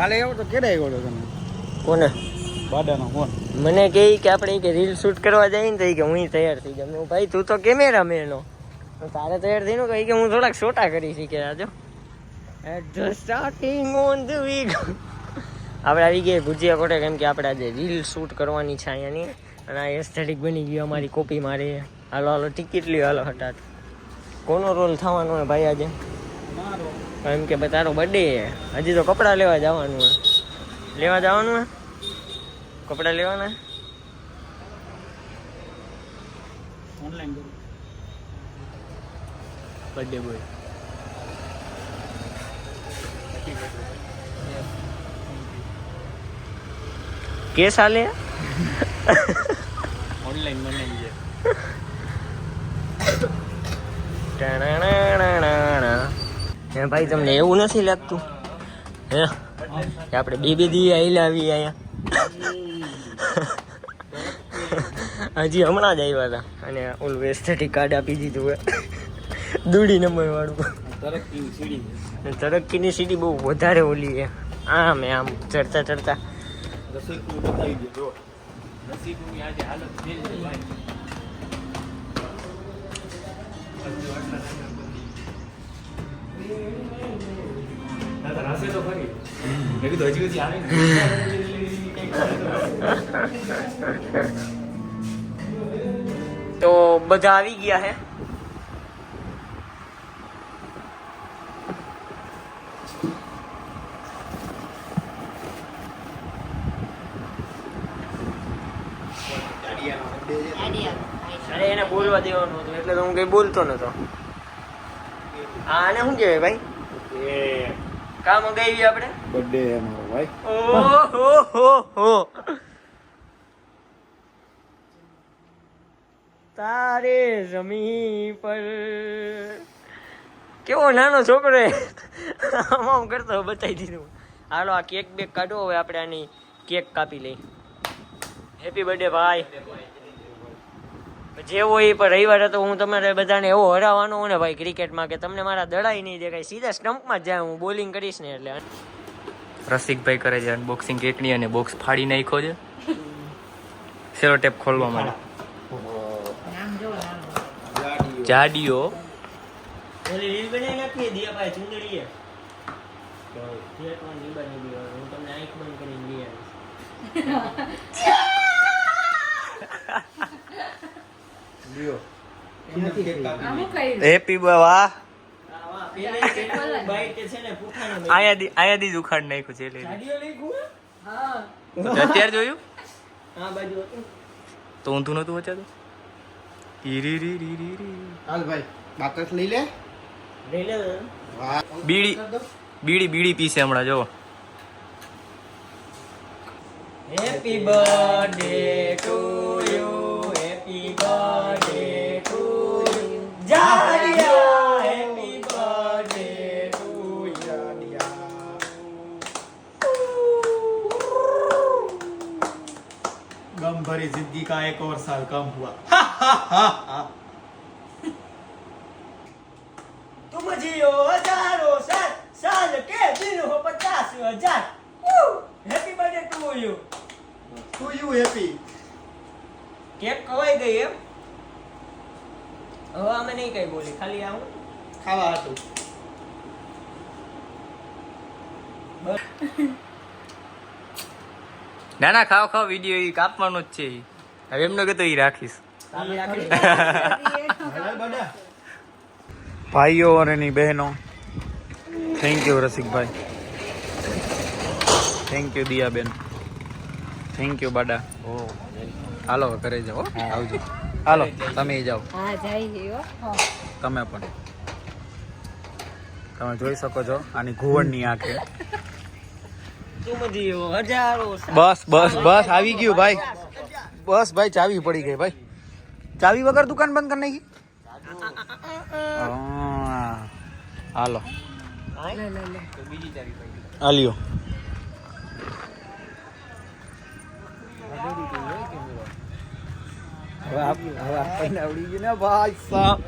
કાલે આવ્યો તો કેડે આવ્યો તો તમે? કોને? બાડાનો ફોન. મને કહે કે આપણે કે રીલ શૂટ કરવા જઈએ ને તો કે હું તૈયાર થઈ જાઉં. હું ભાઈ તું તો કેમેરામેન હો, તારે તૈયાર થઈને કહી કે હું થોડાક છોટા કરી શીખે આજો. At the starting on the week આપણે આવી ગયા ભુજિયા કોટે, કેમ કે આપણે આજે રીલ શૂટ કરવાની છે અહીંયાની, અને આ એસ્થેટિક બની ગયું અમારી કોપી મારે. હાલો હાલો ટિકિટ લ્યો, હાલો હટાટ. કોનો રોલ થવાનો હોય ભાઈ આજે? એમ કે તારો બર્થડે હજી તો કપડાં લેવા જવાનું હોય. લેવા જવાનું હે? કપડાં લેવાના? ઓનલાઈન કરો. બર્થડે બોય કેસ હાલે ઓનલાઈન મને છે. હે ભાઈ તમને એવું નથી લાગતું હે કે આપણે બે દી આવેલા આવી અહીંયા? હજી હમણાં જ આવ્યા હતા અને ઓલું એસ્થેટિક કાર્ડ આપી દીધું હે દૂડી નંબર વાળું. તરક્કીની સીડી બહુ વધારે ઓલી છે. આમ આમ ચડતા ચડતા રસિકનું બતાવી દો. રસિકની આજે હાલત છે ભાઈ. રાસે તો ખરી. મેં કીધું હજી આવે ને. તો બધા આવી ગયા હે. અરે એને બોલવા દેવાનું હતું એટલે તો હું કઈ બોલતો નતો. આને શું કહેવાય ભાઈ? કામ મંગાવી આપણે બર્થડે અમારો ભાઈ. ઓહો તારે જમી પર કેવો નાનો છોકરો આમ કરતો બતાવી દીધું. હાલો આ કેક બેક કાઢો, હવે આપણે આની કેક કાપી લઈ. હેપી બર્થડે ભાઈ. જેવો એ પણ રવિવાર હતો, હું તમારે બધાને એવો હરાવવાનો ને ભાઈ ક્રિકેટમાં કે તમને મારા દડાઈ નહીં દેખાય, સીધા સ્ટમ્પમાં જ જાય. હું બોલિંગ કરીશ ને એટલે. રસિકભાઈ કરે છે અનબોક્સિંગ કેકની અને બોક્સ ફાડી નાખ્યો છે સેલો ટેપ ખોલવા માટે. જાડીઓ ઓલી રીલ બનાવી નાખી દિયાભાઈ ચુંદડીએ. થિયેટરમાં નીબા નીબી હોય, હું તમને આંખ બંધ કરીને લઈ આવીશ. હેપી વાહ બાઈક છે ને પૂઠાનો આયાદી જ ઉખાડ નાખ્યું છે એટલે ગાડીઓ લઈ ગયું. હા અત્યારે જોયું આ બાજુ હતું તો ઊંધું નતું વચાતું. હાલ ભાઈ બાકસ લઈ લે. લઈ લે. બીડી બીડી બીડી પીસે હમણાં જો. Happy birthday to you, happy birthday to you જાડિયા, હેપી બર્થડે ટુ गम भरी जिंदगी का एक और साल कम हुआ. तुम जियो हजारों साल, साल के दिन हो 50,000. Happy birthday to you. To you happy. Cake ખવાઈ ગઈ એમ? હવે અમે નહીં કઈ બોલી, ખાલી આવું ખાવા હતું. ના ના ખાવ ખાવ વિડીયો એ કાપવાનો જ છે. હવે એમનો કે તો એ રાખીશ. ભાઈઓ અને એની બહેનો, thank you Rasikbhai, thank you Diyaben, thank you બાડા. હાલો ઘરે જાઓ, આવજો. હાલો તમે જાઓ. તમે પણ તમે જોઈ શકો છો આની ઘુવડની આંખે. તુમ જીઓ હજારો સાલ. બસ બસ બસ આવી ગયું ભાઈ. બસ ભાઈ ચાવી પડી ગઈ ભાઈ. ચાવી વગર દુકાન બંધ કરી નાખી. હાલો આલ્યો. હવે આપણને આવડી ગયું ને ભાઈ સાહેબ.